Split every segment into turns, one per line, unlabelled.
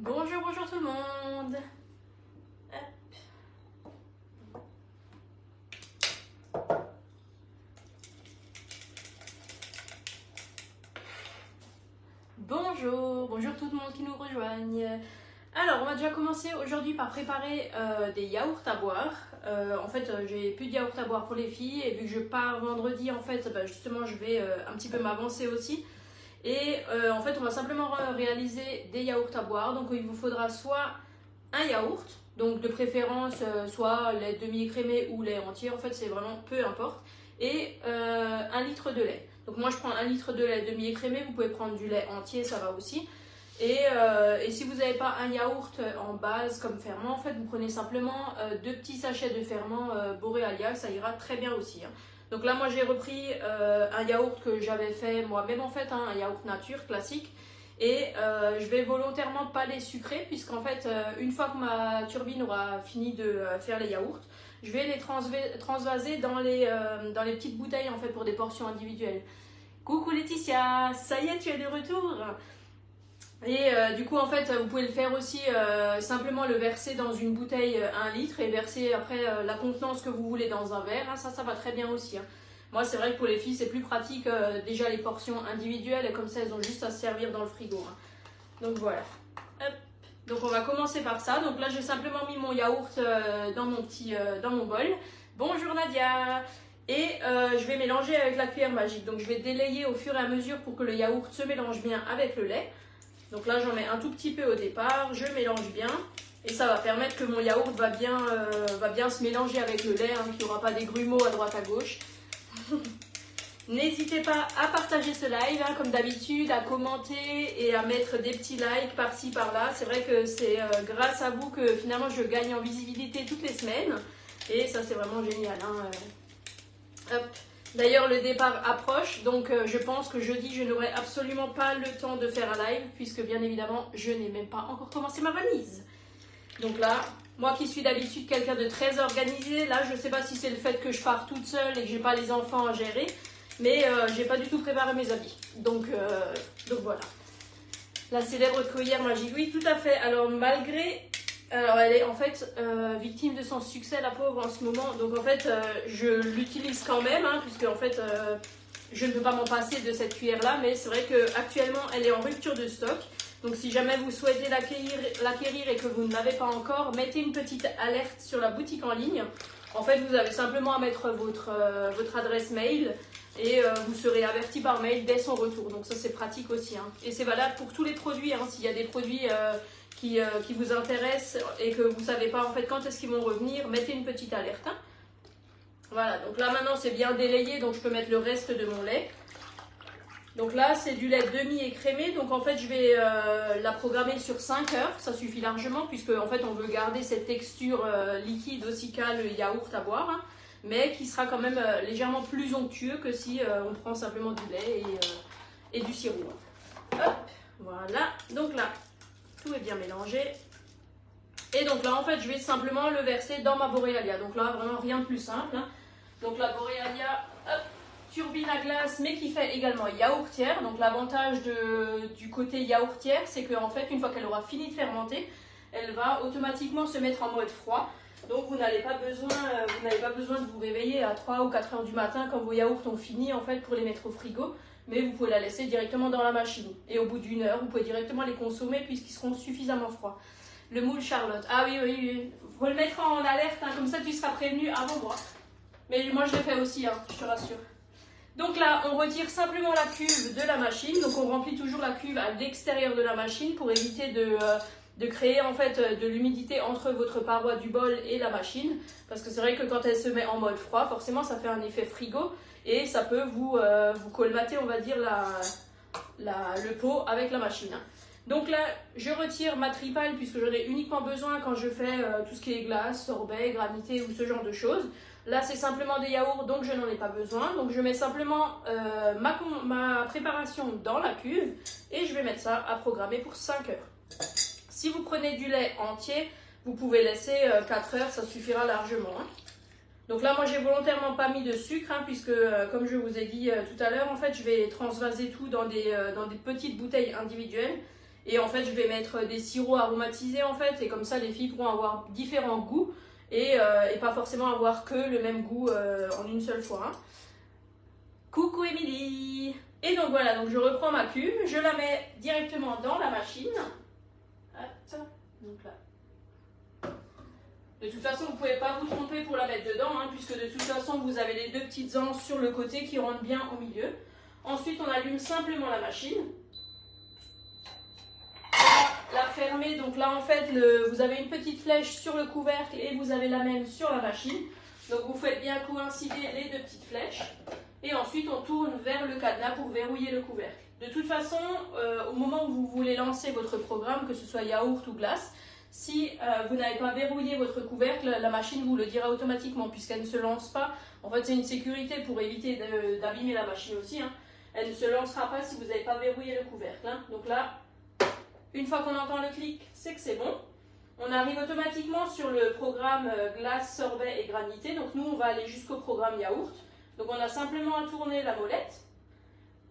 Bonjour, bonjour tout le monde. Bonjour, bonjour tout le monde qui nous rejoigne. Alors, on va déjà commencer aujourd'hui par préparer des yaourts à boire. En fait, j'ai plus de yaourts à boire pour les filles et vu que je pars vendredi, en fait, justement, je vais un petit peu m'avancer aussi. Et en fait, on va simplement réaliser des yaourts à boire. Donc, il vous faudra soit un yaourt, donc de préférence soit lait demi-écrémé ou lait entier, en fait, c'est vraiment peu importe. Et 1 litre de lait. Donc, moi, je prends 1 litre de lait demi-écrémé. Vous pouvez prendre du lait entier, ça va aussi. Et si vous n'avez pas un yaourt en base comme ferment, en fait, vous prenez simplement 2 petits sachets de ferment Borealia, ça ira très bien aussi. Donc là, moi, j'ai repris un yaourt que j'avais fait moi-même, en fait, un yaourt nature classique. Et je vais volontairement pas les sucrer, puisqu'en fait, une fois que ma turbine aura fini de faire les yaourts, je vais les transvaser dans les petites bouteilles, en fait, pour des portions individuelles. Coucou Laetitia, ça y est, tu es de retour. Et du coup, en fait, vous pouvez le faire aussi simplement le verser dans une bouteille 1 litre et verser après la contenance que vous voulez dans un verre. Ça va très bien aussi. Moi, c'est vrai que pour les filles, c'est plus pratique déjà les portions individuelles et comme ça, elles ont juste à se servir dans le frigo. Donc voilà. Hop. Donc on va commencer par ça. Donc là, j'ai simplement mis mon yaourt dans mon bol. Bonjour Nadia. Et je vais mélanger avec la cuillère magique. Donc je vais délayer au fur et à mesure pour que le yaourt se mélange bien avec le lait. Donc là, j'en mets un tout petit peu au départ, je mélange bien et ça va permettre que mon yaourt va bien se mélanger avec le lait, qu'il n'y aura pas des grumeaux à droite à gauche. N'hésitez pas à partager ce live, comme d'habitude, à commenter et à mettre des petits likes par-ci par-là. C'est vrai que c'est grâce à vous que finalement je gagne en visibilité toutes les semaines et ça c'est vraiment génial. Hop. D'ailleurs, le départ approche, donc je pense que jeudi, je n'aurai absolument pas le temps de faire un live, puisque bien évidemment, je n'ai même pas encore commencé ma valise. Donc là, moi qui suis d'habitude quelqu'un de très organisé, là, je ne sais pas si c'est le fait que je pars toute seule et que j'ai pas les enfants à gérer, mais j'ai pas du tout préparé mes habits. Donc voilà. La célèbre cuillère magique, oui, tout à fait. Alors elle est en fait victime de son succès, la pauvre, en ce moment. Donc en fait, je l'utilise quand même, puisque en fait, je ne peux pas m'en passer de cette cuillère-là. Mais c'est vrai qu'actuellement, elle est en rupture de stock. Donc si jamais vous souhaitez l'acquérir et que vous ne l'avez pas encore, mettez une petite alerte sur la boutique en ligne. En fait, vous avez simplement à mettre votre adresse mail et vous serez averti par mail dès son retour. Donc ça, c'est pratique aussi. Et c'est valable pour tous les produits. S'il y a des produits qui vous intéressent et que vous ne savez pas en fait quand est-ce qu'ils vont revenir, mettez une petite alerte. Voilà, donc là maintenant c'est bien délayé, donc je peux mettre le reste de mon lait. Donc là c'est du lait demi-écrémé, donc en fait je vais la programmer sur 5 heures, ça suffit largement puisque en fait on veut garder cette texture liquide aussi qu'a le yaourt à boire, mais qui sera quand même légèrement plus onctueux que si on prend simplement du lait et du sirop. Hop, voilà, donc là tout est bien mélangé. Et donc là, en fait, je vais simplement le verser dans ma Borealia. Donc là, vraiment rien de plus simple. Donc la Borealia, hop, turbine à glace, mais qui fait également yaourtière. Donc l'avantage du côté yaourtière, c'est qu'en fait, une fois qu'elle aura fini de fermenter, elle va automatiquement se mettre en mode froid. Donc vous n'avez pas besoin de vous réveiller à 3 ou 4 heures du matin quand vos yaourts ont fini en fait pour les mettre au frigo. Mais vous pouvez la laisser directement dans la machine. Et au bout d'une heure, vous pouvez directement les consommer puisqu'ils seront suffisamment froids. Le moule Charlotte. Ah oui. Faut le mettre en alerte, comme ça tu seras prévenu avant moi. Mais moi je l'ai fait aussi, je te rassure. Donc là, on retire simplement la cuve de la machine. Donc on remplit toujours la cuve à l'extérieur de la machine pour éviter de créer en fait de l'humidité entre votre paroi du bol et la machine. Parce que c'est vrai que quand elle se met en mode froid, forcément ça fait un effet frigo. Et ça peut vous colmater, on va dire, le pot avec la machine. Donc là, je retire ma tripale puisque j'en ai uniquement besoin quand je fais tout ce qui est glace, sorbet, granité ou ce genre de choses. Là, c'est simplement des yaourts, donc je n'en ai pas besoin. Donc je mets simplement ma préparation dans la cuve et je vais mettre ça à programmer pour 5 heures. Si vous prenez du lait entier, vous pouvez laisser 4 heures, ça suffira largement. Donc là, moi, j'ai volontairement pas mis de sucre, puisque, comme je vous ai dit tout à l'heure, en fait, je vais transvaser tout dans des petites bouteilles individuelles. Et en fait, je vais mettre des sirops aromatisés en fait. Et comme ça, les filles pourront avoir différents goûts et pas forcément avoir que le même goût en une seule fois. Hein. Coucou Émilie! Et donc voilà, donc je reprends ma cuve, je la mets directement dans la machine. Hop, donc là. De toute façon, vous ne pouvez pas vous tromper pour la mettre dedans, hein, puisque de toute façon, vous avez les deux petites anses sur le côté qui rentrent bien au milieu. Ensuite, on allume simplement la machine. On va la fermer. Donc là, en fait, vous avez une petite flèche sur le couvercle et vous avez la même sur la machine. Donc vous faites bien coïncider les deux petites flèches. Et ensuite, on tourne vers le cadenas pour verrouiller le couvercle. De toute façon, au moment où vous voulez lancer votre programme, que ce soit yaourt ou glace, si vous n'avez pas verrouillé votre couvercle, la machine vous le dira automatiquement puisqu'elle ne se lance pas. En fait, c'est une sécurité pour éviter d'abîmer la machine aussi. Hein. Elle ne se lancera pas si vous n'avez pas verrouillé le couvercle. Hein. Donc là, une fois qu'on entend le clic, c'est que c'est bon. On arrive automatiquement sur le programme glace, sorbet et granité. Donc nous, on va aller jusqu'au programme yaourt. Donc on a simplement à tourner la molette.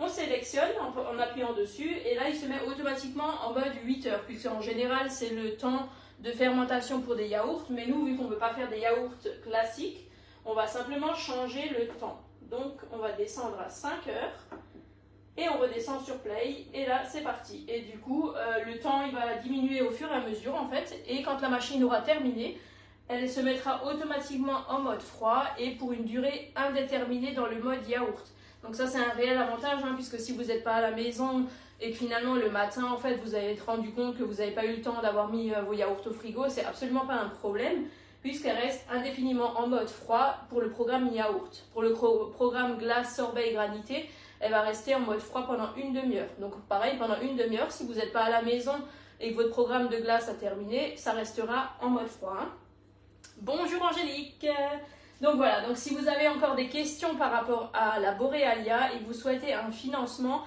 On sélectionne en appuyant dessus et là il se met automatiquement en mode 8 heures puisque en général c'est le temps de fermentation pour des yaourts, mais nous vu qu'on ne veut pas faire des yaourts classiques, on va simplement changer le temps. Donc on va descendre à 5 heures et on redescend sur play et là c'est parti. Et du coup le temps il va diminuer au fur et à mesure en fait et quand la machine aura terminé, elle se mettra automatiquement en mode froid et pour une durée indéterminée dans le mode yaourt. Donc ça c'est un réel avantage hein, puisque si vous n'êtes pas à la maison et que finalement le matin en fait vous avez rendu compte que vous n'avez pas eu le temps d'avoir mis vos yaourts au frigo, c'est absolument pas un problème puisqu'elle reste indéfiniment en mode froid pour le programme yaourt. Pour le programme glace, sorbet et granité, elle va rester en mode froid pendant une demi-heure. Donc pareil, pendant une demi-heure, si vous n'êtes pas à la maison et que votre programme de glace a terminé, ça restera en mode froid. Hein. Bonjour Angélique! Donc voilà, donc si vous avez encore des questions par rapport à la Borealia et que vous souhaitez un financement,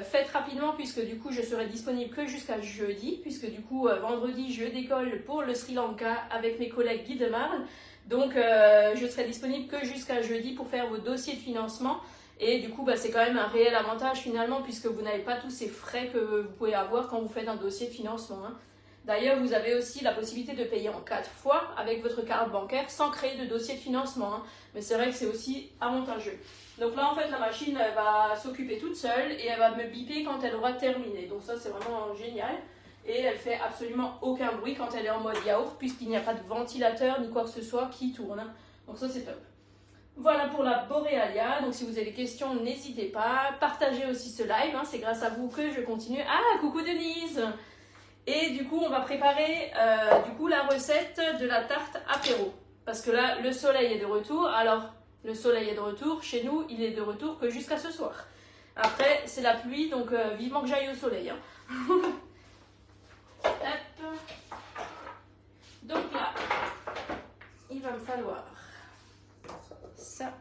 faites rapidement puisque du coup je serai disponible que jusqu'à jeudi, puisque du coup vendredi je décolle pour le Sri Lanka avec mes collègues Guy de Marle. Donc je serai disponible que jusqu'à jeudi pour faire vos dossiers de financement. Et du coup c'est quand même un réel avantage finalement puisque vous n'avez pas tous ces frais que vous pouvez avoir quand vous faites un dossier de financement. Hein. D'ailleurs, vous avez aussi la possibilité de payer en 4 fois avec votre carte bancaire sans créer de dossier de financement. Hein. Mais c'est vrai que c'est aussi avantageux. Donc là, en fait, la machine elle va s'occuper toute seule et elle va me biper quand elle aura terminé. Donc ça, c'est vraiment génial. Et elle fait absolument aucun bruit quand elle est en mode yaourt puisqu'il n'y a pas de ventilateur ni quoi que ce soit qui tourne. Hein. Donc ça, c'est top. Voilà pour la Borealia. Donc si vous avez des questions, n'hésitez pas. Partagez aussi ce live. Hein. C'est grâce à vous que je continue. Ah, coucou Denise! Et du coup, on va préparer la recette de la tarte apéro. Parce que là, le soleil est de retour. Alors, le soleil est de retour. Chez nous, il est de retour que jusqu'à ce soir. Après, c'est la pluie, donc vivement que j'aille au soleil. Hein. Hop. Donc là, il va me falloir ça.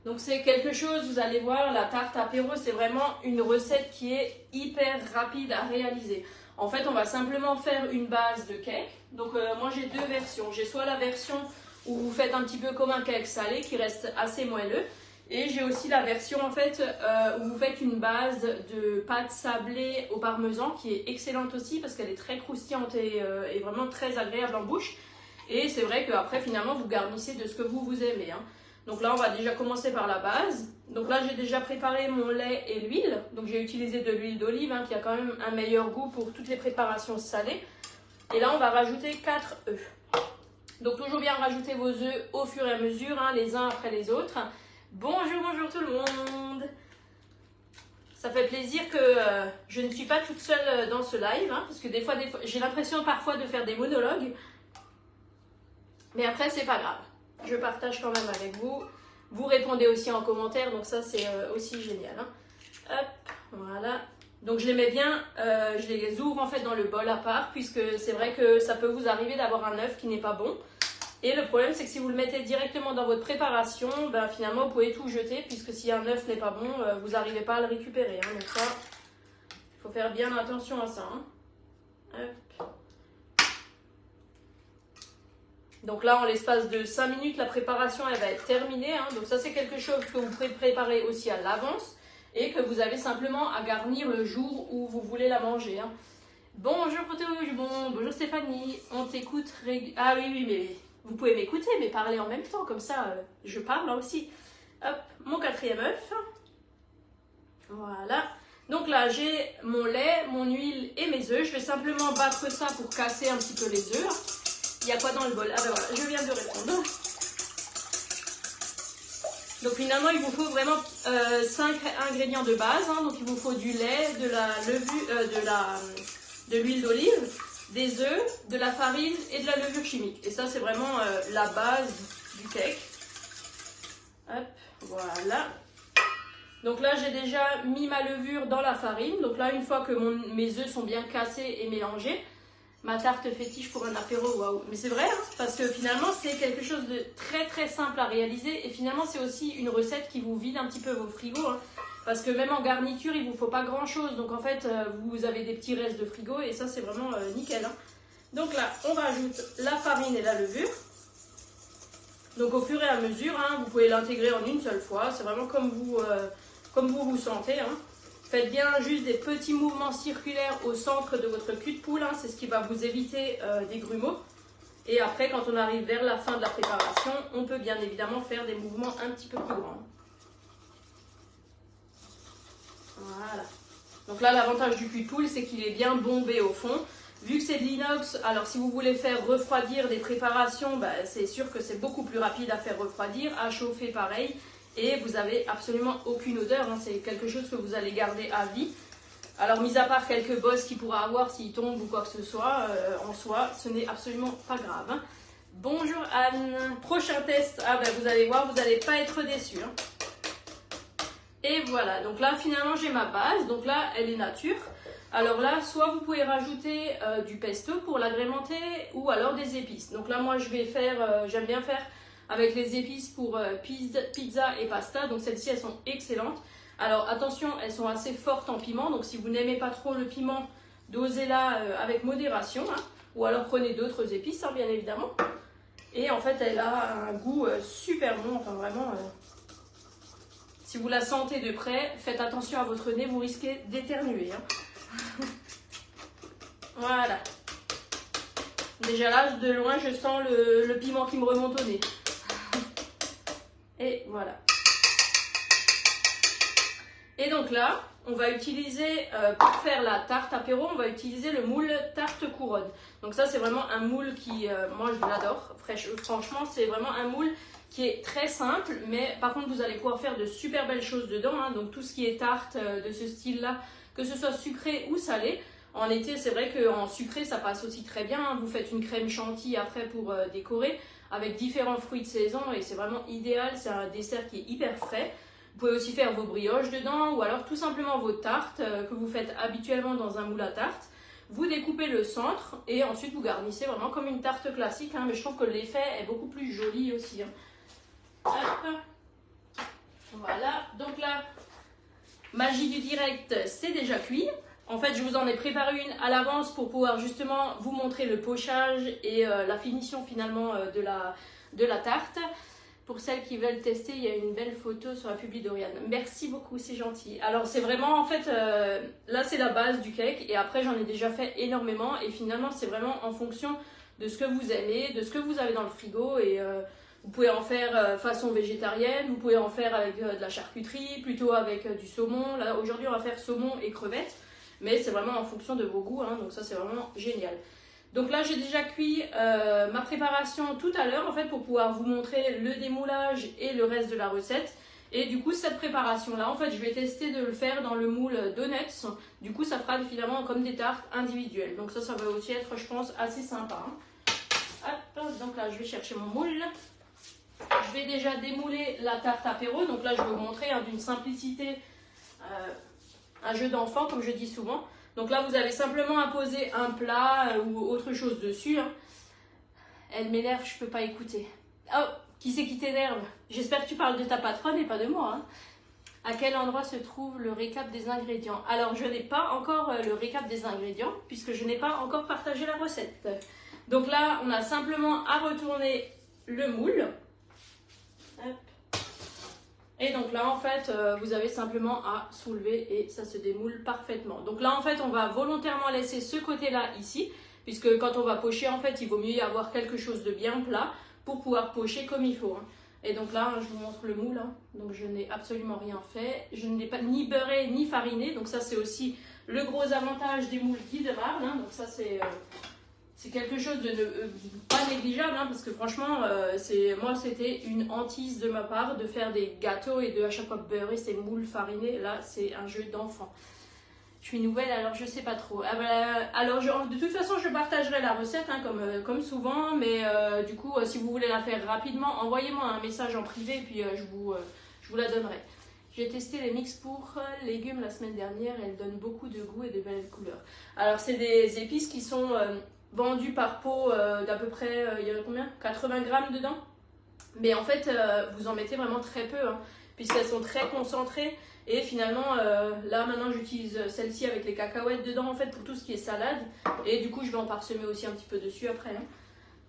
Donc c'est quelque chose, vous allez voir, la tarte apéro, c'est vraiment une recette qui est hyper rapide à réaliser. En fait, on va simplement faire une base de cake. Donc moi j'ai deux versions. J'ai soit la version où vous faites un petit peu comme un cake salé qui reste assez moelleux. Et j'ai aussi la version en fait où vous faites une base de pâte sablée au parmesan qui est excellente aussi parce qu'elle est très croustillante et vraiment très agréable en bouche. Et c'est vrai qu'après finalement vous garnissez de ce que vous aimez. Hein. Donc là on va déjà commencer par la base. Donc là j'ai déjà préparé mon lait et l'huile. Donc j'ai utilisé de l'huile d'olive hein, qui a quand même un meilleur goût pour toutes les préparations salées. Et là on va rajouter 4 œufs. Donc toujours bien rajouter vos œufs au fur et à mesure, hein, les uns après les autres. Bonjour tout le monde. Ça fait plaisir que je ne suis pas toute seule dans ce live. Hein, parce que des fois j'ai l'impression parfois de faire des monologues. Mais après c'est pas grave. Je partage quand même avec vous. Vous répondez aussi en commentaire, donc ça c'est aussi génial. Hein. Hop, voilà. Donc je les mets bien, je les ouvre en fait dans le bol à part, puisque c'est vrai que ça peut vous arriver d'avoir un œuf qui n'est pas bon. Et le problème c'est que si vous le mettez directement dans votre préparation, ben, finalement vous pouvez tout jeter, puisque si un œuf n'est pas bon, vous n'arrivez pas à le récupérer. Hein. Donc ça, il faut faire bien attention à ça. Hein. Hop. Donc là, en l'espace de 5 minutes, la préparation elle va être terminée. Hein. Donc ça, c'est quelque chose que vous pouvez préparer aussi à l'avance. et que vous avez simplement à garnir le jour où vous voulez la manger. Hein. Bonjour Protouche, bonjour Stéphanie, on t'écoute. Ah oui, mais vous pouvez m'écouter, mais parler en même temps, comme ça je parle là aussi. Hop, mon 4e œuf. Voilà. Donc là, j'ai mon lait, mon huile et mes œufs. Je vais simplement battre ça pour casser un petit peu les œufs. Il y a quoi dans le bol? Ah ben voilà, je viens de répondre. Donc finalement, il vous faut vraiment 5 ingrédients de base. Hein. Donc il vous faut du lait, de la levure, de l'huile d'olive, des œufs, de la farine et de la levure chimique. Et ça, c'est vraiment la base du cake. Hop, voilà. Donc là, j'ai déjà mis ma levure dans la farine. Donc là, une fois que mes œufs sont bien cassés et mélangés, ma tarte fétiche pour un apéro, waouh. Mais c'est vrai, hein, parce que finalement, c'est quelque chose de très très simple à réaliser. Et finalement, c'est aussi une recette qui vous vide un petit peu vos frigos. Hein, parce que même en garniture, il ne vous faut pas grand chose. Donc en fait, vous avez des petits restes de frigo et ça, c'est vraiment nickel. Hein. Donc là, on rajoute la farine et la levure. Donc au fur et à mesure, hein, vous pouvez l'intégrer en une seule fois. C'est vraiment comme vous sentez. Hein. Faites bien juste des petits mouvements circulaires au centre de votre cul de poule. Hein. C'est ce qui va vous éviter des grumeaux. Et après, quand on arrive vers la fin de la préparation, on peut bien évidemment faire des mouvements un petit peu plus grands. Voilà. Donc là, l'avantage du cul de poule, c'est qu'il est bien bombé au fond. Vu que c'est de l'inox, alors si vous voulez faire refroidir des préparations, c'est sûr que c'est beaucoup plus rapide à faire refroidir, à chauffer pareil. Et vous n'avez absolument aucune odeur, hein. C'est quelque chose que vous allez garder à vie. Alors, mis à part quelques bosses qu'il pourra avoir s'il tombe ou quoi que ce soit, en soi, ce n'est absolument pas grave. Hein. Bonjour Anne, prochain test, vous allez voir, vous n'allez pas être déçus. Hein. Et voilà, donc là finalement j'ai ma base, donc là elle est nature. Alors là, soit vous pouvez rajouter du pesto pour l'agrémenter ou alors des épices. Donc là moi je vais faire, j'aime bien faire avec les épices pour pizza et pasta. Donc celles-ci, elles sont excellentes. Alors attention, elles sont assez fortes en piment. Donc si vous n'aimez pas trop le piment, dosez-la avec modération. Hein. Ou alors prenez d'autres épices, hein, bien évidemment. Et en fait, elle a un goût super bon. Enfin vraiment, si vous la sentez de près, faites attention à votre nez, vous risquez d'éternuer. Hein. Voilà. Déjà là, de loin, je sens le piment qui me remonte au nez. Et voilà. Et donc là, on va utiliser, pour faire la tarte apéro, on va utiliser le moule tarte couronne. Donc ça, c'est vraiment un moule qui, moi je l'adore. Franchement, c'est vraiment un moule qui est très simple, mais par contre, vous allez pouvoir faire de super belles choses dedans. Hein. Donc tout ce qui est tarte de ce style-là, que ce soit sucré ou salé. En été, c'est vrai qu'en sucré, ça passe aussi très bien. Hein. Vous faites une crème chantilly après pour décorer, avec différents fruits de saison et c'est vraiment idéal, c'est un dessert qui est hyper frais. Vous pouvez aussi faire vos brioches dedans ou alors tout simplement vos tartes que vous faites habituellement dans un moule à tarte. Vous découpez le centre et ensuite vous garnissez vraiment comme une tarte classique, hein, mais je trouve que l'effet est beaucoup plus joli aussi. Hein. Hop. Voilà, donc là, magie du direct, c'est déjà cuit. En fait, je vous en ai préparé une à l'avance pour pouvoir justement vous montrer le pochage et la finition finalement de la tarte. Pour celles qui veulent tester, il y a une belle photo sur la publi d'Oriane. Merci beaucoup, c'est gentil. Alors, c'est vraiment, en fait, là, c'est la base du cake. Et après, j'en ai déjà fait énormément. Et finalement, c'est vraiment en fonction de ce que vous aimez, de ce que vous avez dans le frigo. Et vous pouvez en faire façon végétarienne. Vous pouvez en faire avec de la charcuterie, plutôt avec du saumon. Là, aujourd'hui, on va faire saumon et crevettes. Mais c'est vraiment en fonction de vos goûts, hein, donc ça c'est vraiment génial. Donc là j'ai déjà cuit ma préparation tout à l'heure en fait pour pouvoir vous montrer le démoulage et le reste de la recette. Et du coup cette préparation là en fait je vais tester de le faire dans le moule donuts. Du coup ça fera finalement comme des tartes individuelles. Donc ça va aussi être je pense assez sympa. Hein. Hop, donc là je vais chercher mon moule. Je vais déjà démouler la tarte apéro. Donc là je vais vous montrer hein, d'une simplicité... un jeu d'enfant comme je dis souvent. Donc là vous avez simplement à poser un plat ou autre chose dessus. Hein. Elle m'énerve, je peux pas écouter. Oh, qui c'est qui t'énerve? J'espère que tu parles de ta patronne et pas de moi. Hein. À quel endroit se trouve le récap des ingrédients? Alors je n'ai pas encore le récap des ingrédients puisque je n'ai pas encore partagé la recette. Donc là on a simplement à retourner le moule. Hop. Et donc là en fait vous avez simplement à soulever et ça se démoule parfaitement. Donc là en fait on va volontairement laisser ce côté là ici, puisque quand on va pocher en fait il vaut mieux y avoir quelque chose de bien plat pour pouvoir pocher comme il faut. Et donc là je vous montre le moule, donc je n'ai absolument rien fait, je ne l'ai pas ni beurré ni fariné, donc ça c'est aussi le gros avantage des moules Guy de Marle, donc ça c'est quelque chose de pas négligeable, parce que franchement, moi c'était une hantise de ma part de faire des gâteaux et de à chaque fois beurrer ces moules farinés. Là, c'est un jeu d'enfant. Je suis nouvelle, alors je sais pas trop. Alors, de toute façon, je partagerai la recette, comme souvent, mais du coup, si vous voulez la faire rapidement, envoyez-moi un message en privé et puis je vous la donnerai. J'ai testé les mix pour légumes la semaine dernière, elles donnent beaucoup de goût et de belles couleurs. Alors, c'est des épices qui sont vendues par pot d'à peu près, il y en a combien? 80 grammes dedans. Mais en fait, vous en mettez vraiment très peu, puisqu'elles sont très concentrées. Et finalement, là maintenant j'utilise celle-ci avec les cacahuètes dedans en fait pour tout ce qui est salade. Et du coup, je vais en parsemer aussi un petit peu dessus après.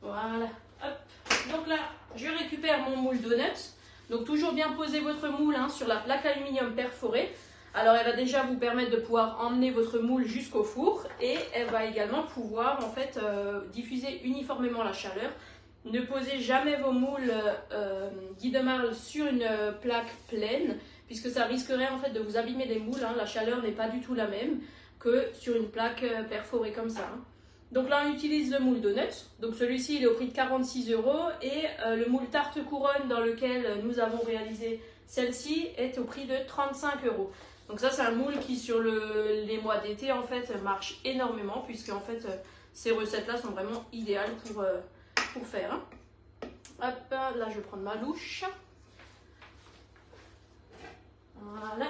Voilà, hop. Donc là, je récupère mon moule donuts. Donc toujours bien poser votre moule sur la plaque aluminium perforée. Alors elle va déjà vous permettre de pouvoir emmener votre moule jusqu'au four et elle va également pouvoir en fait diffuser uniformément la chaleur. Ne posez jamais vos moules Guy de Marle sur une plaque pleine puisque ça risquerait en fait de vous abîmer les moules. La chaleur n'est pas du tout la même que sur une plaque perforée comme ça. Donc là on utilise le moule donuts, donc celui-ci il est au prix de 46 € et le moule tarte couronne dans lequel nous avons réalisé celle-ci est au prix de 35 €. Donc ça c'est un moule qui sur les mois d'été en fait marche énormément puisque en fait ces recettes là sont vraiment idéales pour faire. Hop, là je vais prendre ma louche. Voilà.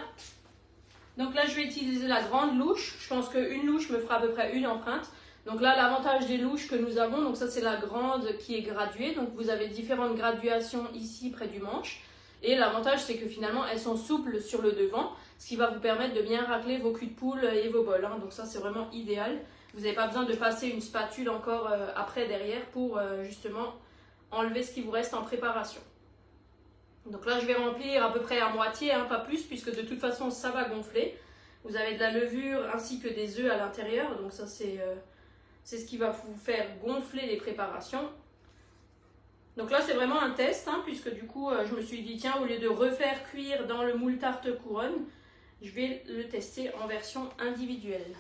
Donc là je vais utiliser la grande louche, je pense qu'une louche me fera à peu près une empreinte. Donc là, l'avantage des louches que nous avons, donc ça c'est la grande qui est graduée. Donc vous avez différentes graduations ici près du manche. Et l'avantage c'est que finalement elles sont souples sur le devant, ce qui va vous permettre de bien racler vos culs de poule et vos bols. Donc ça c'est vraiment idéal. Vous n'avez pas besoin de passer une spatule encore après derrière pour justement enlever ce qui vous reste en préparation. Donc là je vais remplir à peu près à moitié, pas plus, puisque de toute façon ça va gonfler. Vous avez de la levure ainsi que des œufs à l'intérieur, donc ça c'est ce qui va vous faire gonfler les préparations. Donc là, c'est vraiment un test, puisque du coup, je me suis dit, tiens, au lieu de refaire cuire dans le moule tarte couronne, je vais le tester en version individuelle.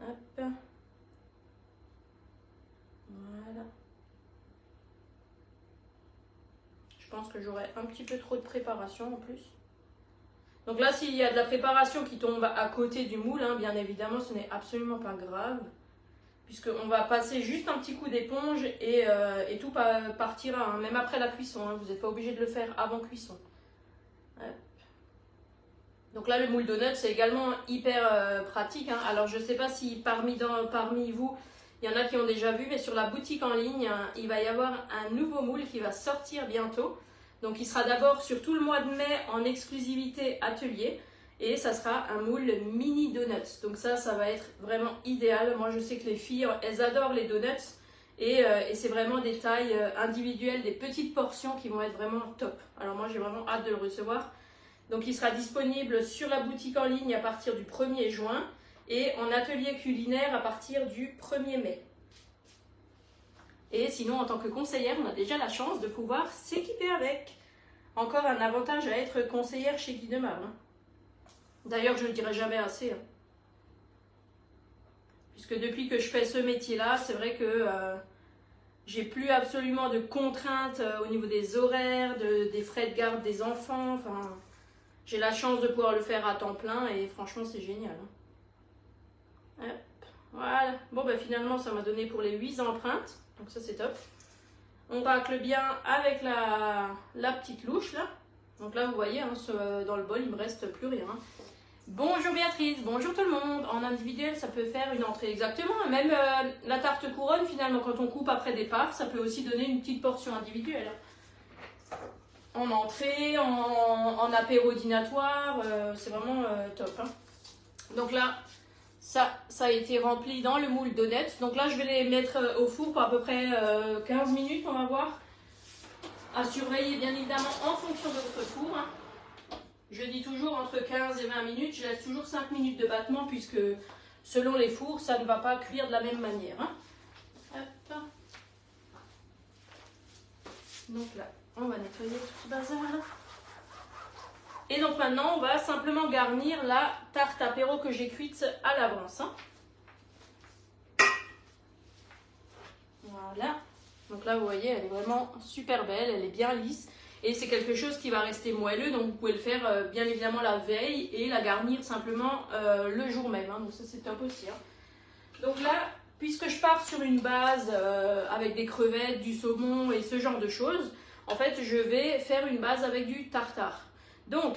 Hop. Voilà. Je pense que j'aurai un petit peu trop de préparation en plus. Donc là, s'il y a de la préparation qui tombe à côté du moule, bien évidemment, ce n'est absolument pas grave. Puisqu'on va passer juste un petit coup d'éponge et tout partira, même après la cuisson. Vous n'êtes pas obligé de le faire avant cuisson. Ouais. Donc là, le moule donut, c'est également hyper pratique. Alors, je ne sais pas si parmi vous, il y en a qui ont déjà vu, mais sur la boutique en ligne, il va y avoir un nouveau moule qui va sortir bientôt. Donc, il sera d'abord sur tout le mois de mai en exclusivité atelier. Et ça sera un moule mini donuts. Donc ça va être vraiment idéal. Moi, je sais que les filles, elles adorent les donuts. Et c'est vraiment des tailles individuelles, des petites portions qui vont être vraiment top. Alors moi, j'ai vraiment hâte de le recevoir. Donc il sera disponible sur la boutique en ligne à partir du 1er juin. Et en atelier culinaire à partir du 1er mai. Et sinon, en tant que conseillère, on a déjà la chance de pouvoir s'équiper avec. Encore un avantage à être conseillère chez Guy de Marle. D'ailleurs, je ne le dirai jamais assez. Puisque depuis que je fais ce métier-là, c'est vrai que j'ai plus absolument de contraintes au niveau des horaires, des frais de garde des enfants. Enfin, j'ai la chance de pouvoir le faire à temps plein et franchement, c'est génial. Hop, voilà. Bon, finalement, ça m'a donné pour les 8 empreintes. Donc ça, c'est top. On racle bien avec la petite louche, là. Donc là, vous voyez, dans le bol, il ne me reste plus rien. Bonjour Béatrice, bonjour tout le monde. En individuel, ça peut faire une entrée exactement. Même la tarte couronne, finalement, quand on coupe après des parts, ça peut aussi donner une petite portion individuelle. En entrée, en apéro dînatoire, c'est vraiment top. Donc là, ça a été rempli dans le moule donuts. Donc là, je vais les mettre au four pour à peu près 15 minutes, on va voir. À surveiller bien évidemment en fonction de votre four. Je dis toujours entre 15 et 20 minutes, je laisse toujours 5 minutes de battement puisque selon les fours, ça ne va pas cuire de la même manière. Hein. Hop. Donc là, on va nettoyer tout ce bazar là. Et donc maintenant, on va simplement garnir la tarte apéro que j'ai cuite à l'avance. Hein. Voilà. Donc là, vous voyez, elle est vraiment super belle, elle est bien lisse. Et c'est quelque chose qui va rester moelleux, donc vous pouvez le faire bien évidemment la veille et la garnir simplement le jour même. Hein. Donc ça, c'est top aussi. Hein. Donc là, puisque je pars sur une base avec des crevettes, du saumon et ce genre de choses, en fait, je vais faire une base avec du tartare. Donc,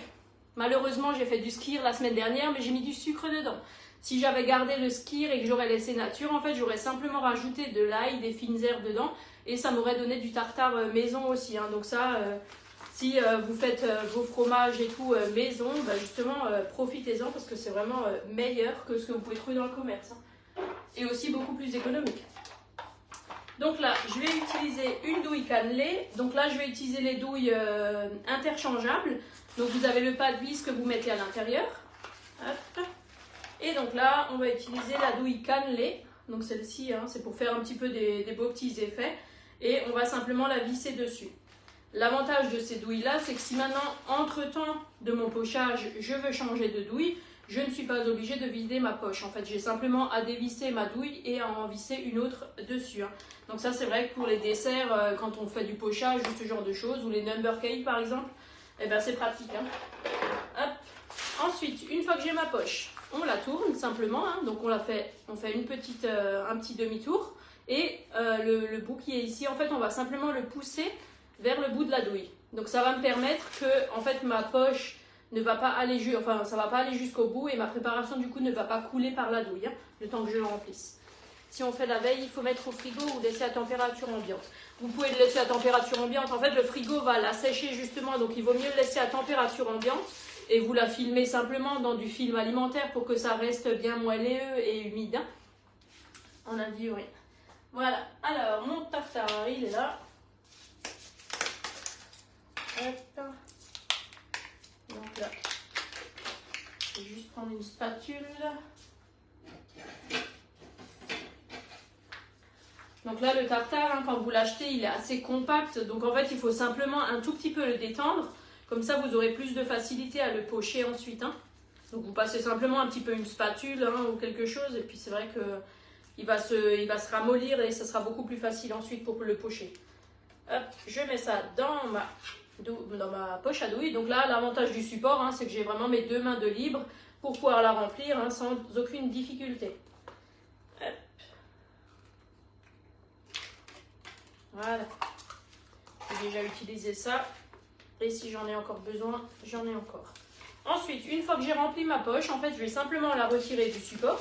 malheureusement, j'ai fait du skyr la semaine dernière, mais j'ai mis du sucre dedans. Si j'avais gardé le skyr et que j'aurais laissé nature, en fait, j'aurais simplement rajouté de l'ail, des fines herbes dedans, et ça m'aurait donné du tartare maison aussi. Hein. Donc ça, si vous faites vos fromages et tout maison, bah justement, profitez-en parce que c'est vraiment meilleur que ce que vous pouvez trouver dans le commerce. Hein. Et aussi beaucoup plus économique. Donc là, je vais utiliser une douille cannelée. Donc là, je vais utiliser les douilles interchangeables. Donc vous avez le pas de vis que vous mettez à l'intérieur. Et donc là, on va utiliser la douille cannelée. Donc celle-ci, hein, c'est pour faire un petit peu des beaux petits effets. Et on va simplement la visser dessus. L'avantage de ces douilles-là, c'est que si maintenant, entre-temps de mon pochage, je veux changer de douille, je ne suis pas obligée de vider ma poche. En fait, j'ai simplement à dévisser ma douille et à en visser une autre dessus. Hein. Donc ça, c'est vrai que pour les desserts, quand on fait du pochage ou ce genre de choses, ou les number cakes par exemple, eh ben, c'est pratique. Hein. Hop. Ensuite, une fois que j'ai ma poche, on la tourne simplement. Hein. Donc on fait un petit demi-tour. Et le bout qui est ici, en fait, on va simplement le pousser vers le bout de la douille. Donc ça va me permettre que, en fait, ma poche ne va pas aller ça va pas aller jusqu'au bout et ma préparation du coup ne va pas couler par la douille, hein, le temps que je le remplisse. Si on fait la veille, il faut mettre au frigo ou laisser à température ambiante. Vous pouvez le laisser à température ambiante. En fait, le frigo va la sécher justement, donc il vaut mieux le laisser à température ambiante et vous la filmez simplement dans du film alimentaire pour que ça reste bien moelleux et humide. Hein. On a dit oui. Voilà, alors mon tartare, il est là. Hop. Donc là, je vais juste prendre une spatule. Donc là, le tartare, hein, quand vous l'achetez, il est assez compact. Donc en fait, il faut simplement un tout petit peu le détendre. Comme ça, vous aurez plus de facilité à le pocher ensuite. Hein. Donc vous passez simplement un petit peu une spatule hein, ou quelque chose. Et puis c'est vrai que il va se ramollir et ça sera beaucoup plus facile ensuite pour le pocher. Hop, je mets ça dans ma poche à douille. Donc là, l'avantage du support, hein, c'est que j'ai vraiment mes deux mains de libre pour pouvoir la remplir hein, sans aucune difficulté. Hop. Voilà. J'ai déjà utilisé ça. Et si j'en ai encore besoin, j'en ai encore. Ensuite, une fois que j'ai rempli ma poche, en fait, je vais simplement la retirer du support.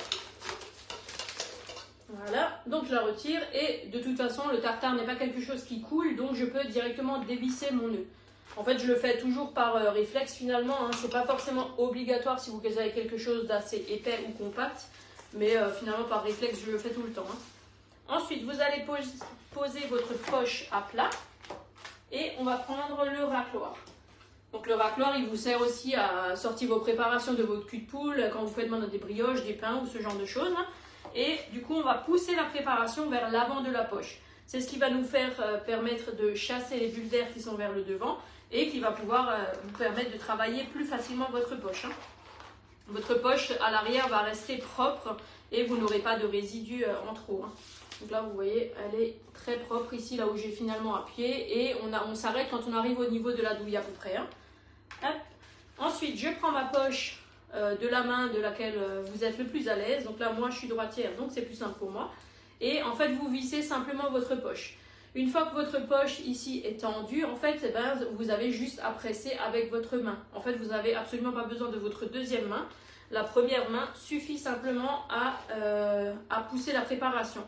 Voilà, donc je la retire et de toute façon le tartare n'est pas quelque chose qui coule, donc je peux directement dévisser mon nœud. En fait je le fais toujours par réflexe finalement, hein. C'est pas forcément obligatoire si vous avez quelque chose d'assez épais ou compact, mais finalement par réflexe je le fais tout le temps. Hein. Ensuite vous allez poser votre poche à plat et on va prendre le racloir. Donc le racloir il vous sert aussi à sortir vos préparations de votre cul de poule quand vous faites des brioches, des pains ou ce genre de choses. Hein. Et du coup, on va pousser la préparation vers l'avant de la poche. C'est ce qui va nous faire permettre de chasser les bulles d'air qui sont vers le devant et qui va pouvoir vous permettre de travailler plus facilement votre poche. Hein. Votre poche à l'arrière va rester propre et vous n'aurez pas de résidus en trop. Hein. Donc là, vous voyez, elle est très propre ici, là où j'ai finalement appuyé. Et on s'arrête quand on arrive au niveau de la douille à peu près. Hein. Hop. Ensuite, je prends ma poche de la main de laquelle vous êtes le plus à l'aise. Donc là, moi, je suis droitière, donc c'est plus simple pour moi. Et en fait, vous vissez simplement votre poche. Une fois que votre poche ici est tendue, en fait, vous avez juste à presser avec votre main. En fait, vous n'avez absolument pas besoin de votre deuxième main. La première main suffit simplement à pousser la préparation.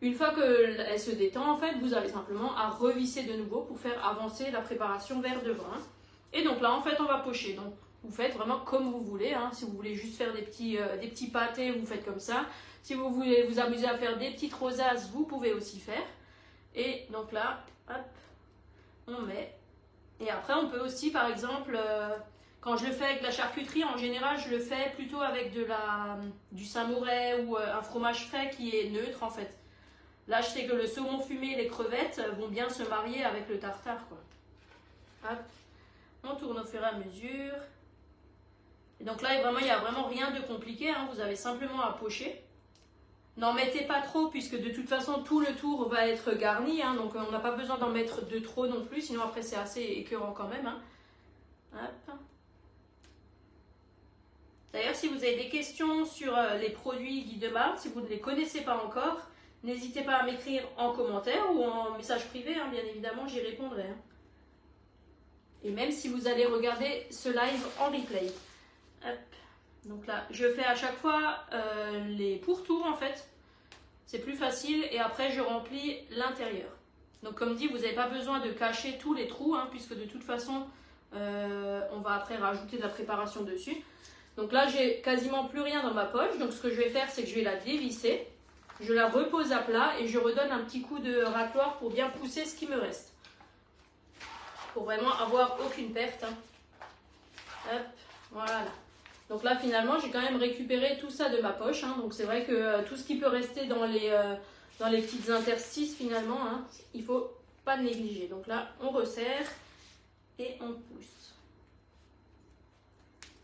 Une fois qu'elle se détend, en fait, vous avez simplement à revisser de nouveau pour faire avancer la préparation vers devant. Hein. Et donc là, en fait, on va pocher. Donc, vous faites vraiment comme vous voulez. Hein. Si vous voulez juste faire des petits pâtés, vous faites comme ça. Si vous voulez vous amuser à faire des petites rosaces, vous pouvez aussi faire. Et donc là, hop, on met. Et après, on peut aussi, par exemple, Quand je le fais avec la charcuterie, en général, je le fais plutôt avec du Saint-Moré ou un fromage frais qui est neutre en fait. Là, je sais que le saumon fumé et les crevettes vont bien se marier avec le tartare, quoi. Hop. On tourne au fur et à mesure. Et donc là, vraiment, il n'y a vraiment rien de compliqué, hein. Vous avez simplement à pocher. N'en mettez pas trop, puisque de toute façon, tout le tour va être garni, hein. Donc on n'a pas besoin d'en mettre de trop non plus, sinon après c'est assez écœurant quand même, hein. Hop. D'ailleurs, si vous avez des questions sur les produits Guy Demar, si vous ne les connaissez pas encore, n'hésitez pas à m'écrire en commentaire ou en message privé, hein, bien évidemment, j'y répondrai. Hein. Et même si vous allez regarder ce live en replay. Hop. Donc là, je fais à chaque fois les pourtours en fait. C'est plus facile et après je remplis l'intérieur. Donc comme dit, vous n'avez pas besoin de cacher tous les trous, hein, puisque de toute façon, on va après rajouter de la préparation dessus. Donc là, j'ai quasiment plus rien dans ma poche. Donc ce que je vais faire, c'est que je vais la dévisser. Je la repose à plat et je redonne un petit coup de racloir pour bien pousser ce qui me reste. Pour vraiment avoir aucune perte. Hein. Hop, voilà. Donc là, finalement, j'ai quand même récupéré tout ça de ma poche. Hein. Donc c'est vrai que tout ce qui peut rester dans les petites interstices, finalement, hein, il ne faut pas négliger. Donc là, on resserre et on pousse.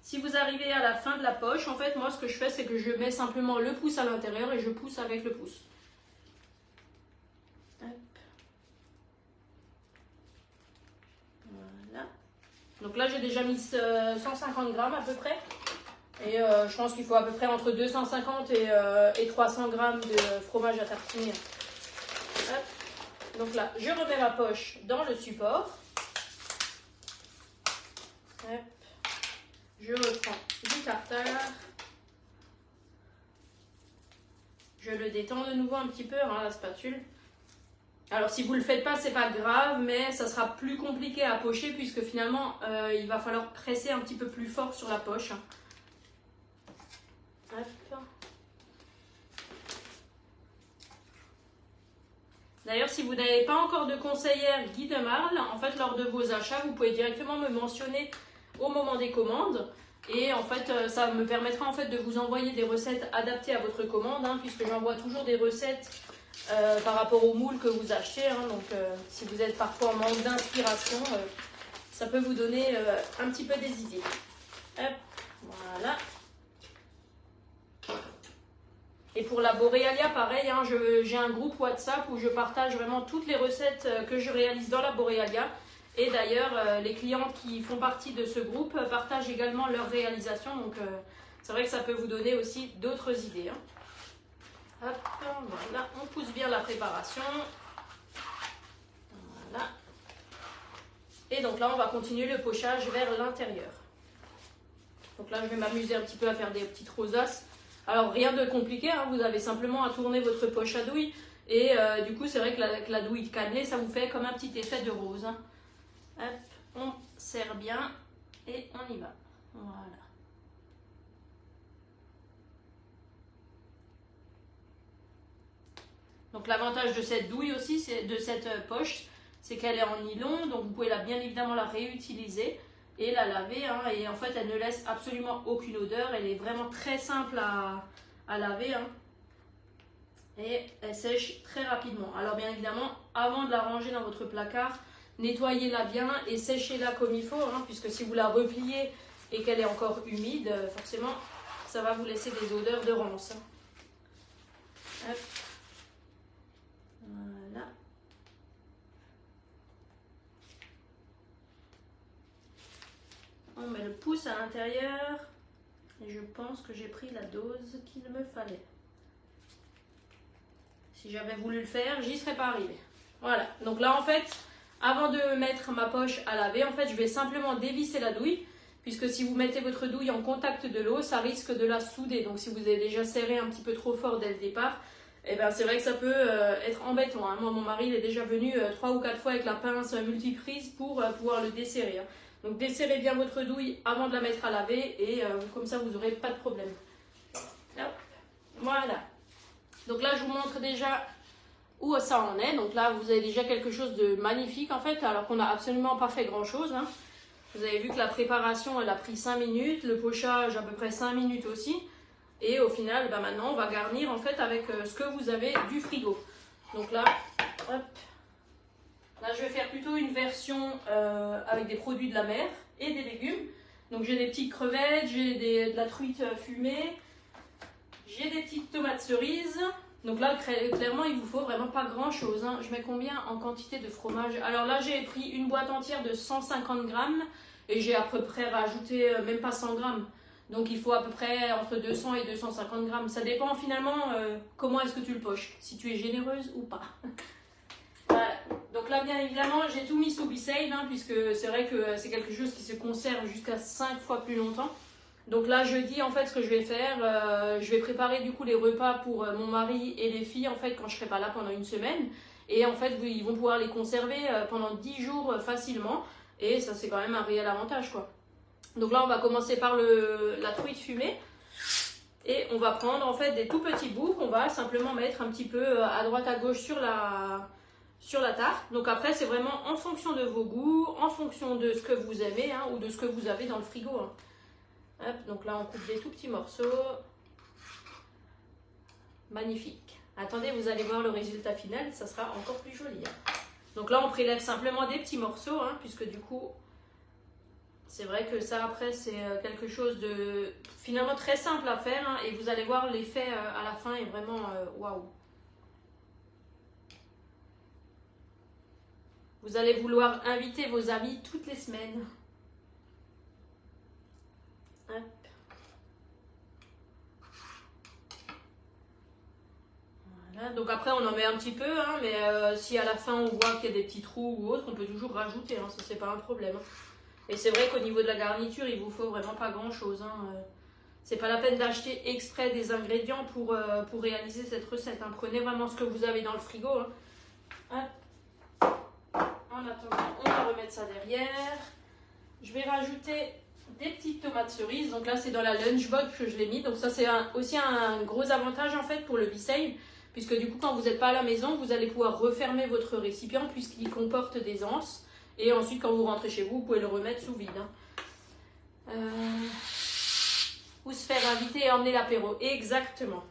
Si vous arrivez à la fin de la poche, en fait, moi, ce que je fais, c'est que je mets simplement le pouce à l'intérieur et je pousse avec le pouce. Hop. Voilà. Donc là, j'ai déjà mis 150 grammes à peu près. Et je pense qu'il faut à peu près entre 250 et 300 grammes de fromage à tartiner. Hop. Donc là, je remets ma poche dans le support. Hop. Je reprends du tartare. Je le détends de nouveau un petit peu, hein, la spatule. Alors si vous ne le faites pas, c'est pas grave, mais ça sera plus compliqué à pocher puisque finalement, il va falloir presser un petit peu plus fort sur la poche. Hop. D'ailleurs, si vous n'avez pas encore de conseillère Guy de Marle, en fait, lors de vos achats, vous pouvez directement me mentionner au moment des commandes. Et en fait, ça me permettra en fait de vous envoyer des recettes adaptées à votre commande, hein, puisque j'envoie toujours des recettes par rapport au moule que vous achetez. Hein, donc, si vous êtes parfois en manque d'inspiration, ça peut vous donner un petit peu des idées. Hop, voilà. Et pour la Borealia, pareil, hein, j'ai un groupe WhatsApp où je partage vraiment toutes les recettes que je réalise dans la Borealia. Et d'ailleurs, les clientes qui font partie de ce groupe partagent également leurs réalisations. Donc, c'est vrai que ça peut vous donner aussi d'autres idées. Hein. Hop, voilà, on pousse bien la préparation. Voilà. Et donc là, on va continuer le pochage vers l'intérieur. Donc là, je vais m'amuser un petit peu à faire des petites rosaces. Alors, rien de compliqué, hein, vous avez simplement à tourner votre poche à douille. Et du coup, c'est vrai que la douille cannelée, ça vous fait comme un petit effet de rose. Hein. Hop, on serre bien et on y va. Voilà. Donc l'avantage de cette douille aussi, de cette poche, c'est qu'elle est en nylon, donc vous pouvez bien évidemment la réutiliser et la laver. Hein, et en fait, elle ne laisse absolument aucune odeur. Elle est vraiment très simple à laver. Hein, et elle sèche très rapidement. Alors bien évidemment, avant de la ranger dans votre placard, nettoyez-la bien et séchez-la comme il faut, hein, puisque si vous la repliez et qu'elle est encore humide, forcément, ça va vous laisser des odeurs de ronces. Hop. Voilà. On met le pouce à l'intérieur et je pense que j'ai pris la dose qu'il me fallait. Si j'avais voulu le faire, j'y serais pas arrivée. Voilà, donc là en fait, avant de mettre ma poche à laver, en fait, je vais simplement dévisser la douille, puisque si vous mettez votre douille en contact de l'eau, ça risque de la souder. Donc si vous avez déjà serré un petit peu trop fort dès le départ, eh ben, c'est vrai que ça peut être embêtant. Hein. Moi, mon mari, il est déjà venu 3 ou 4 fois avec la pince multiprise pour pouvoir le desserrer. Hein. Donc desserrez bien votre douille avant de la mettre à laver et comme ça, vous n'aurez pas de problème. Hop. Voilà. Donc là, je vous montre déjà où ça en est. Donc là, vous avez déjà quelque chose de magnifique en fait, alors qu'on n'a absolument pas fait grand chose. Hein. Vous avez vu que la préparation, elle a pris 5 minutes, le pochage à peu près 5 minutes aussi. Et au final, bah maintenant, on va garnir en fait avec ce que vous avez du frigo. Donc là, hop. Là, je vais faire plutôt une version avec des produits de la mer et des légumes. Donc j'ai des petites crevettes, j'ai de la truite fumée, j'ai des petites tomates cerises. Donc là, clairement, il vous faut vraiment pas grand chose, hein. Je mets combien en quantité de fromage? Alors là, j'ai pris une boîte entière de 150 grammes et j'ai à peu près rajouté même pas 100 grammes. Donc il faut à peu près entre 200 et 250 grammes. Ça dépend finalement comment est-ce que tu le poches, si tu es généreuse ou pas. Voilà. Donc là, bien évidemment, j'ai tout mis sous Bissell, hein, puisque c'est vrai que c'est quelque chose qui se conserve jusqu'à 5 fois plus longtemps. Donc là, jeudi, en fait, ce que je vais faire, je vais préparer du coup les repas pour mon mari et les filles, en fait, quand je serai pas là pendant une semaine. Et en fait, ils vont pouvoir les conserver pendant 10 jours facilement. Et ça, c'est quand même un réel avantage, quoi. Donc là, on va commencer par la truite fumée. Et on va prendre, en fait, des tout petits bouts qu'on va simplement mettre un petit peu à droite à gauche sur la tarte. Donc après, c'est vraiment en fonction de vos goûts, en fonction de ce que vous aimez, hein, ou de ce que vous avez dans le frigo, hein. Hop, donc là, on coupe des tout petits morceaux. Magnifique. Attendez, vous allez voir le résultat final, ça sera encore plus joli, hein. Donc là, on prélève simplement des petits morceaux, hein, puisque du coup, c'est vrai que ça, après, c'est quelque chose de finalement très simple à faire, hein, et vous allez voir l'effet à la fin est vraiment waouh. Vous allez vouloir inviter vos amis toutes les semaines. Hop. Voilà. Donc après, on en met un petit peu, hein, mais si à la fin on voit qu'il y a des petits trous ou autre, on peut toujours rajouter, hein, ça c'est pas un problème. Et c'est vrai qu'au niveau de la garniture, il vous faut vraiment pas grand chose, hein. C'est pas la peine d'acheter exprès des ingrédients pour réaliser cette recette, hein. Prenez vraiment ce que vous avez dans le frigo, hein. Hop. En attendant, on va remettre ça derrière. Je vais rajouter des petites tomates cerises. Donc là, c'est dans la lunchbox que je l'ai mis. Donc ça, c'est aussi un gros avantage en fait pour le Bissell. Puisque du coup, quand vous n'êtes pas à la maison, vous allez pouvoir refermer votre récipient puisqu'il comporte des anses. Et ensuite, quand vous rentrez chez vous, vous pouvez le remettre sous vide, hein. Ou se faire inviter et emmener l'apéro. Exactement.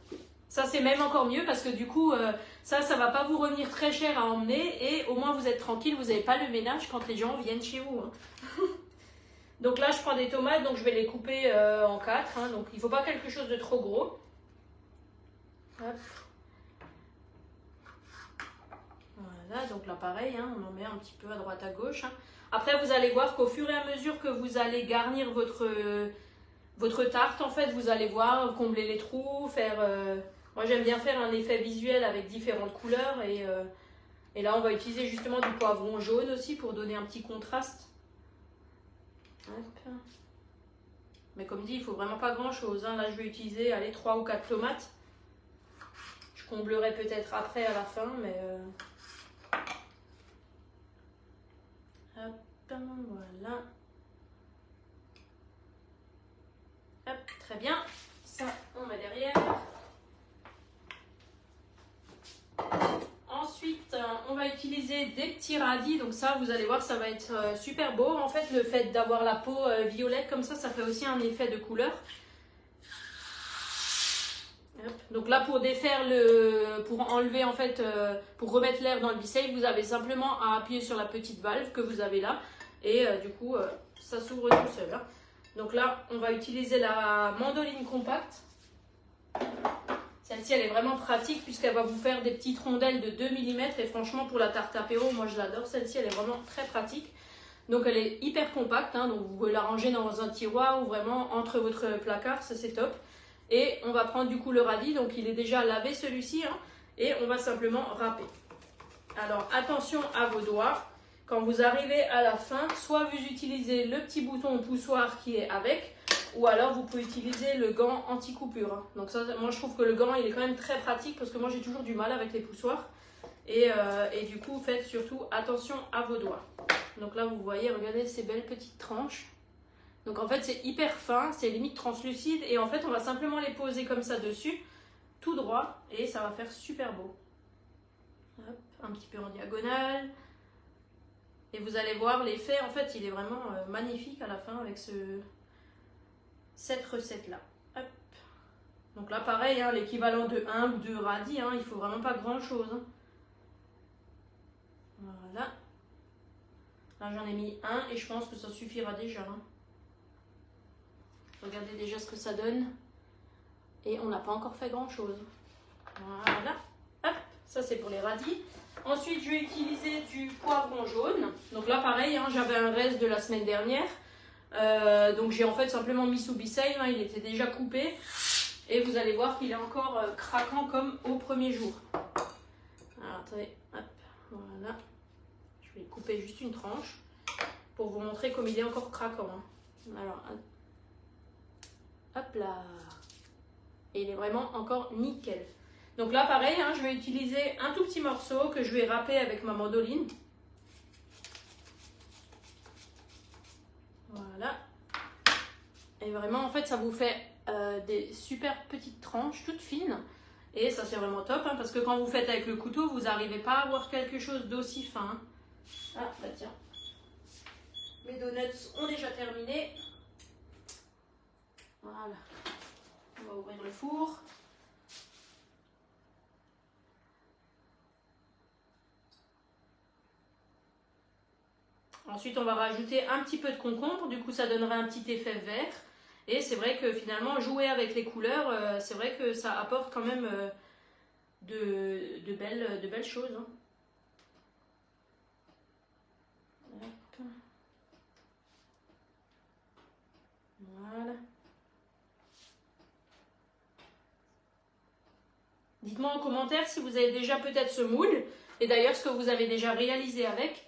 Ça, c'est même encore mieux parce que du coup, ça va pas vous revenir très cher à emmener. Et au moins, vous êtes tranquille, vous n'avez pas le ménage quand les gens viennent chez vous, hein. Donc là, je prends des tomates, donc je vais les couper en 4, hein, donc il ne faut pas quelque chose de trop gros. Hop. Voilà, donc là pareil, hein, on en met un petit peu à droite à gauche, hein. Après, vous allez voir qu'au fur et à mesure que vous allez garnir votre tarte, en fait, vous allez voir, combler les trous, faire... moi, j'aime bien faire un effet visuel avec différentes couleurs et là, on va utiliser justement du poivron jaune aussi pour donner un petit contraste. Hop. Mais comme dit, il ne faut vraiment pas grand chose, hein. Là, je vais utiliser 3 ou 4 tomates. Je comblerai peut-être après à la fin, mais hop, voilà. Hop, très bien. Ça, on met derrière. Ensuite, on va utiliser des petits radis. Donc ça, vous allez voir, ça va être super beau. En fait, le fait d'avoir la peau violette comme ça fait aussi un effet de couleur. Hop. Donc là, pour défaire pour enlever en fait, pour remettre l'air dans le Bissell, vous avez simplement à appuyer sur la petite valve que vous avez là. Et du coup, ça s'ouvre tout seul, hein. Donc là, on va utiliser la mandoline compacte. Celle-ci, elle est vraiment pratique puisqu'elle va vous faire des petites rondelles de 2 mm. Et franchement, pour la tarte apéro, moi je l'adore. Celle-ci, elle est vraiment très pratique. Donc elle est hyper compacte, hein, donc vous pouvez la ranger dans un tiroir ou vraiment entre votre placard, ça c'est top. Et on va prendre du coup le radis, donc il est déjà lavé celui-ci, hein, et on va simplement râper. Alors attention à vos doigts. Quand vous arrivez à la fin, soit vous utilisez le petit bouton poussoir qui est avec, ou alors vous pouvez utiliser le gant anti-coupure, hein. Donc ça, moi je trouve que le gant il est quand même très pratique parce que moi j'ai toujours du mal avec les poussoirs. Et du coup faites surtout attention à vos doigts. Donc là vous voyez, regardez ces belles petites tranches. Donc en fait c'est hyper fin, c'est limite translucide et en fait on va simplement les poser comme ça dessus, tout droit, et ça va faire super beau. Hop, un petit peu en diagonale. Et vous allez voir l'effet, en fait, il est vraiment magnifique à la fin avec cette recette-là. Donc là, pareil, hein, l'équivalent de 1 ou 2 radis, hein, il ne faut vraiment pas grand-chose. Hein. Voilà. Là, j'en ai mis un et je pense que ça suffira déjà. Hein. Regardez déjà ce que ça donne. Et on n'a pas encore fait grand-chose. Voilà. Hop, ça c'est pour les radis. Ensuite, je vais utiliser du poivron jaune. Donc là, pareil, hein, j'avais un reste de la semaine dernière. Donc j'ai en fait simplement mis sous Bisave, hein, il était déjà coupé. Et vous allez voir qu'il est encore craquant comme au premier jour. Alors, attendez, hop, voilà. Je vais couper juste une tranche pour vous montrer comme il est encore craquant. Hein. Alors, hop là. Et il est vraiment encore nickel. Donc là, pareil, hein, je vais utiliser un tout petit morceau que je vais râper avec ma mandoline. Voilà. Et vraiment, en fait, ça vous fait des super petites tranches, toutes fines. Et ça, c'est vraiment top, hein, parce que quand vous faites avec le couteau, vous n'arrivez pas à avoir quelque chose d'aussi fin. Ah, bah tiens. Mes donuts ont déjà terminé. Voilà. On va ouvrir le four. Ensuite, on va rajouter un petit peu de concombre. Du coup, ça donnera un petit effet vert. Et c'est vrai que finalement, jouer avec les couleurs, c'est vrai que ça apporte quand même de belles choses. Hein. Voilà. Dites-moi en commentaire si vous avez déjà peut-être ce moule. Et d'ailleurs, ce que vous avez déjà réalisé avec.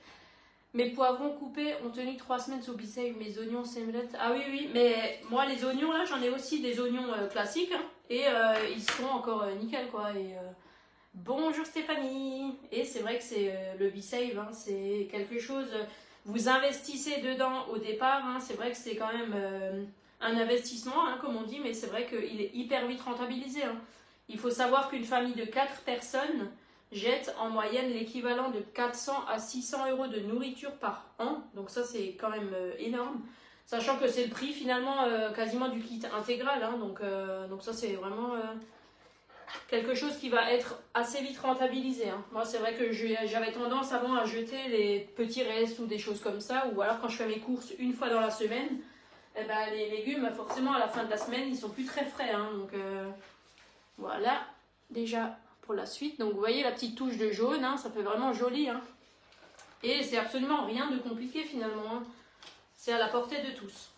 Mes poivrons coupés ont tenu 3 semaines sous Bisave, mes oignons semelettes. Ah oui, oui, mais moi, les oignons, là, j'en ai aussi des oignons classiques. Hein, et ils sont encore nickel, quoi. Et, bonjour Stéphanie. Et c'est vrai que c'est le Bisave, hein, c'est quelque chose... vous investissez dedans au départ. Hein, c'est vrai que c'est quand même un investissement, hein, comme on dit. Mais c'est vrai qu'il est hyper vite rentabilisé. Hein. Il faut savoir qu'une famille de 4 personnes... jette en moyenne l'équivalent de 400 à 600 € de nourriture par an. Donc ça, c'est quand même énorme. Sachant que c'est le prix finalement quasiment du kit intégral. Hein. Donc ça, c'est vraiment quelque chose qui va être assez vite rentabilisé. Hein. Moi, c'est vrai que j'avais tendance avant à jeter les petits restes ou des choses comme ça. Ou alors quand je fais mes courses une fois dans la semaine, eh ben, les légumes, forcément, à la fin de la semaine, ils sont plus très frais. Hein. Donc voilà, déjà... pour la suite. Donc vous voyez la petite touche de jaune, hein, ça fait vraiment joli. Hein. Et c'est absolument rien de compliqué finalement. Hein. C'est à la portée de tous.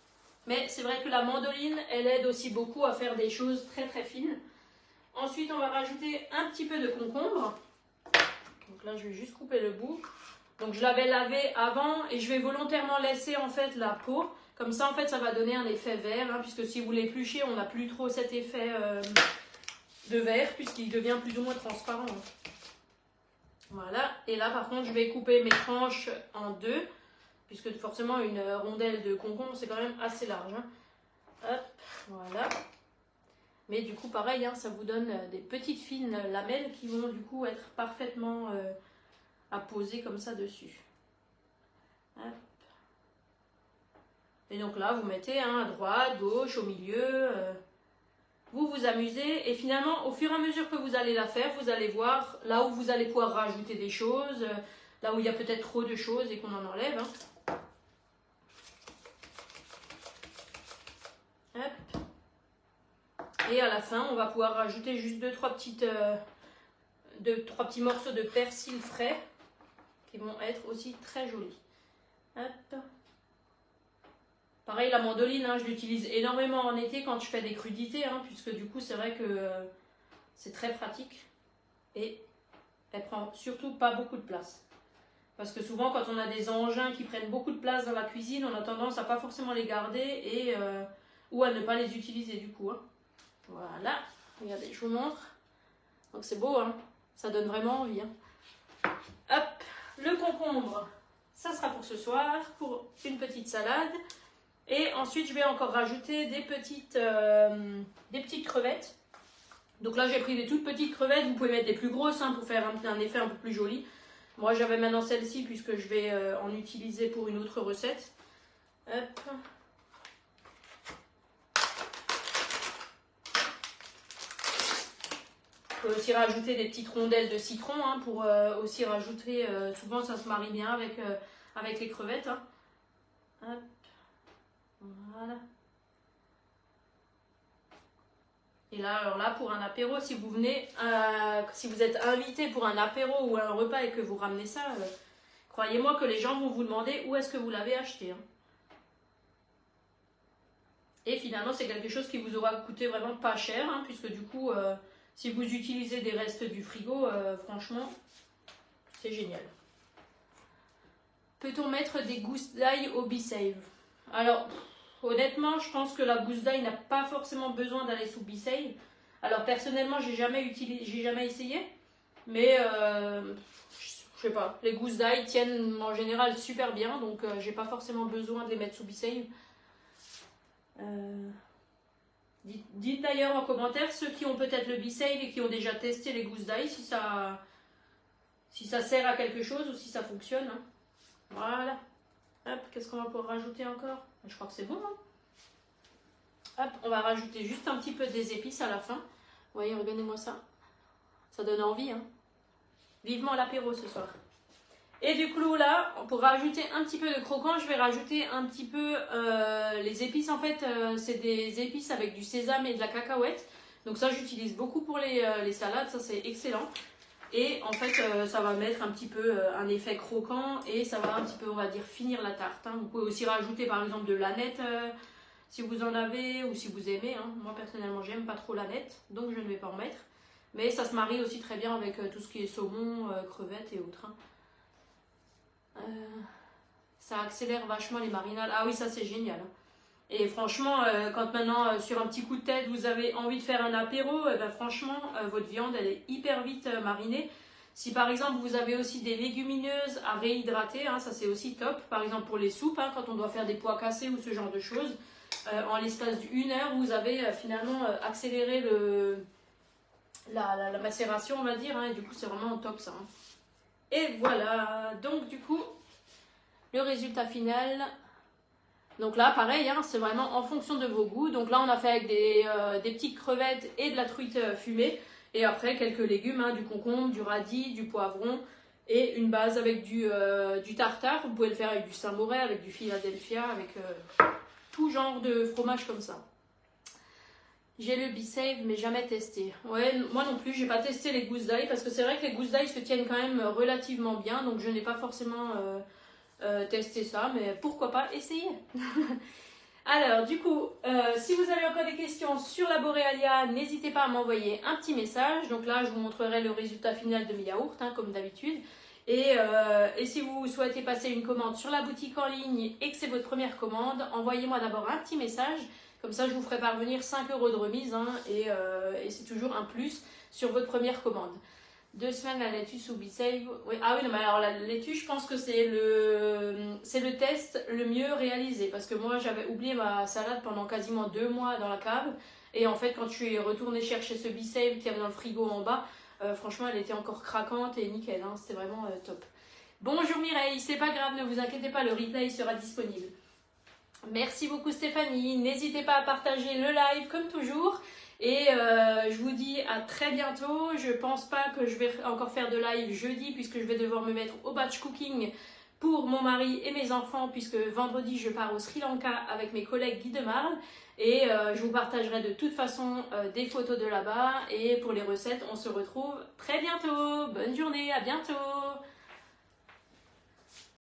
Mais c'est vrai que la mandoline, elle aide aussi beaucoup à faire des choses très très fines. Ensuite, on va rajouter un petit peu de concombre. Donc là, je vais juste couper le bout. Donc je l'avais lavé avant et je vais volontairement laisser en fait la peau. Comme ça, en fait, ça va donner un effet vert. Hein, puisque si vous l'épluchez, on n'a plus trop cet effet... de verre puisqu'il devient plus ou moins transparent. Voilà, et là par contre je vais couper mes tranches en deux puisque forcément une rondelle de concombre c'est quand même assez large. Hein. Hop, voilà. Mais du coup pareil, hein, ça vous donne des petites fines lamelles qui vont du coup être parfaitement à poser comme ça dessus. Hop. Et donc là vous mettez hein, à droite, gauche, au milieu... vous vous amusez et finalement au fur et à mesure que vous allez la faire, vous allez voir là où vous allez pouvoir rajouter des choses, là où il y a peut-être trop de choses et qu'on en enlève. Hein. Hop. Et à la fin, on va pouvoir rajouter juste 2-3 petits morceaux de persil frais qui vont être aussi très jolis. Hop. Pareil, la mandoline, hein, je l'utilise énormément en été quand je fais des crudités, hein, puisque du coup, c'est vrai que c'est très pratique. Et elle prend surtout pas beaucoup de place. Parce que souvent, quand on a des engins qui prennent beaucoup de place dans la cuisine, on a tendance à pas forcément les garder et, ou à ne pas les utiliser du coup. Hein. Voilà, regardez, je vous montre. Donc c'est beau, hein, ça donne vraiment envie. Hein. Hop, le concombre, ça sera pour ce soir, pour une petite salade. Et ensuite, je vais encore rajouter des petites crevettes. Donc là, j'ai pris des toutes petites crevettes. Vous pouvez mettre des plus grosses hein, pour faire un effet un peu plus joli. Moi j'avais maintenant celle-ci puisque je vais en utiliser pour une autre recette. Hop. On peut aussi rajouter des petites rondelles de citron hein, pour aussi rajouter, souvent ça se marie bien avec les crevettes. Hein. Hop. Voilà. Et là, alors là, pour un apéro, si vous venez, si vous êtes invité pour un apéro ou un repas et que vous ramenez ça, croyez-moi que les gens vont vous demander où est-ce que vous l'avez acheté. Hein. Et finalement, c'est quelque chose qui vous aura coûté vraiment pas cher, hein, puisque du coup, si vous utilisez des restes du frigo, franchement, c'est génial. Peut-on mettre des gousses d'ail au B-Save? Alors, honnêtement, je pense que la gousse d'ail n'a pas forcément besoin d'aller sous B-Save. Alors, personnellement, j'ai jamais essayé. Mais, je sais pas, les gousses d'ail tiennent en général super bien. Donc, j'ai pas forcément besoin de les mettre sous B-Save. Dites d'ailleurs en commentaire ceux qui ont peut-être le B-Save et qui ont déjà testé les gousses d'ail, si ça sert à quelque chose ou si ça fonctionne. Hein. Voilà. Hop, qu'est-ce qu'on va pouvoir rajouter encore? Je crois que c'est bon. Hein. Hop, on va rajouter juste un petit peu des épices à la fin. Vous voyez, regardez-moi ça. Ça donne envie. Hein. Vivement l'apéro ce soir. Et du coup là, pour rajouter un petit peu de croquant, je vais rajouter un petit peu les épices. En fait, c'est des épices avec du sésame et de la cacahuète. Donc ça, j'utilise beaucoup pour les salades. Ça, c'est excellent. Et en fait, ça va mettre un petit peu un effet croquant et ça va un petit peu, on va dire, finir la tarte. Hein. Vous pouvez aussi rajouter par exemple de l'aneth si vous en avez ou si vous aimez. Hein. Moi, personnellement, j'aime pas trop l'aneth, donc je ne vais pas en mettre. Mais ça se marie aussi très bien avec tout ce qui est saumon, crevettes et autres. Hein. Ça accélère vachement les marinades. Ah oui, ça c'est génial. Hein. Et franchement, quand maintenant, sur un petit coup de tête, vous avez envie de faire un apéro, ben, franchement, votre viande, elle est hyper vite marinée. Si par exemple, vous avez aussi des légumineuses à réhydrater, hein, ça c'est aussi top. Par exemple, pour les soupes, hein, quand on doit faire des pois cassés ou ce genre de choses, en l'espace d'1 heure, vous avez finalement accéléré la macération, on va dire. Hein, et du coup, c'est vraiment top ça. Hein. Et voilà, donc du coup, le résultat final... Donc là, pareil, hein, c'est vraiment en fonction de vos goûts. Donc là, on a fait avec des petites crevettes et de la truite fumée. Et après, quelques légumes, hein, du concombre, du radis, du poivron et une base avec du tartare. Vous pouvez le faire avec du Saint-Moré, avec du Philadelphia, avec tout genre de fromage comme ça. J'ai le B-Save, mais jamais testé. Ouais, moi non plus, j'ai pas testé les gousses d'ail parce que c'est vrai que les gousses d'ail se tiennent quand même relativement bien. Donc je n'ai pas forcément... tester ça, mais pourquoi pas essayer. Alors du coup, si vous avez encore des questions sur la Borealia, n'hésitez pas à m'envoyer un petit message. Donc là, je vous montrerai le résultat final de mes yaourts, hein, comme d'habitude. Et si vous souhaitez passer une commande sur la boutique en ligne et que c'est votre première commande, envoyez-moi d'abord un petit message. Comme ça, je vous ferai parvenir 5 € de remise hein, et c'est toujours un plus sur votre première commande. 2 semaines la laitue sous B-Save. Oui. Ah oui, non, mais alors la laitue, je pense que c'est le test le mieux réalisé. Parce que moi, j'avais oublié ma salade pendant quasiment 2 mois dans la cave. Et en fait, quand je suis retournée chercher ce B-Save qu'il y avait dans le frigo en bas, franchement, elle était encore craquante et nickel. Hein, c'était vraiment top. Bonjour Mireille, c'est pas grave, ne vous inquiétez pas, le replay sera disponible. Merci beaucoup Stéphanie. N'hésitez pas à partager le live comme toujours. Et je vous dis à très bientôt. Je pense pas que je vais encore faire de live jeudi puisque je vais devoir me mettre au batch cooking pour mon mari et mes enfants puisque vendredi je pars au Sri Lanka avec mes collègues Guy de Marle et je vous partagerai de toute façon des photos de là-bas et pour les recettes on se retrouve très bientôt. Bonne journée, à bientôt.